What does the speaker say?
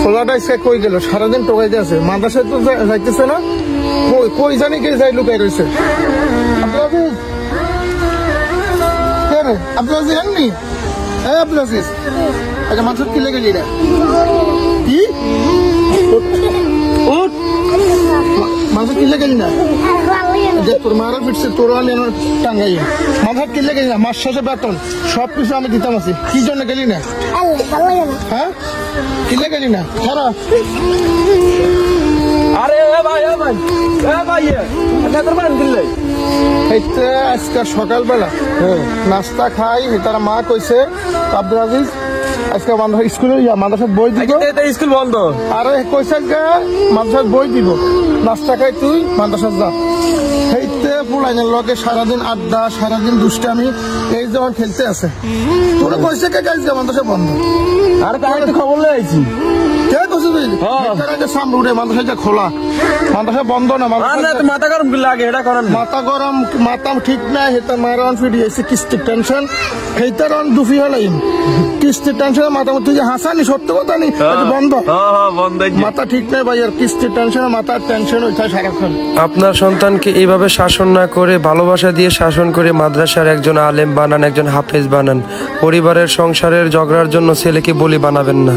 খোলাটা এসে কই গেল? সারাদিন টোকাইতে আছে, মাদ্রাসায় তো যাইতেছে না, কই জানি কে যাই লুকাই রয়েছে। আব্দুল আজিজ জাননি? হ্যাঁ আব্দুল আজিজ, আচ্ছা মাথা কিলে গেলি রে? কি মাথা কিলে গেলি না? তোর মারা ফিটছে, তোর টাঙ্গাই মাথা কিলে গেলি না? মাস শেষে বেতন সবকিছু আমি দিতাম আছি, কি জন্য গেলি না? হ্যাঁ কিলে গেলি না? খারাপ। আরে ভাই আজকে সকালবেলা নাস্তা খাই, তারা মা কইছে আব্দুল আজিজ আজকে স্কুলে মাদ্রাসার বই দিব, স্কুল বন্ধ। আরে কইছে মাদ্রাসার বই দিব, নাস্তা খাই তুই মাদ্রাসা যা। সেইতে পুলাইনের লগে সারাদিন আড্ডা, সারাদিন দুষ্টামি, এই যখন খেলতে আছে। তোরা কইছে কে আজকে মাদ্রাসা বন্ধ? আরে তাই তো খবর লইছি। কে কইছে তুই? সামনে মাদ্রাসা খোলা, মাদ্রাসা বন্ধ না। মাথা গরম লাগে, এটা করেন মাথা গরম, মাথা ঠিক নাই, হেতা মারান ফিরি হয়েছে কিস্তির টেনশন, সেইটার দুফি হলাইম কিস্তির টেনশনে মাথা মধ্যে যে হাসানি, সত্য কথা নি বন্ধ, মাথা ঠিক নাই ভাই, আর কিস্তির টেনশনে মাথার টেনশন হইছে সারাক্ষণ। আপনার সন্তানকে এইভাবে শাসন না করে ভালোবাসা দিয়ে শাসন করে মাদ্রাসার একজন আলেম বানান, একজন হাফেজ বানান। পরিবারের সংসারের ঝগড়ার জন্য ছেলেকে বলি বানাবেন না।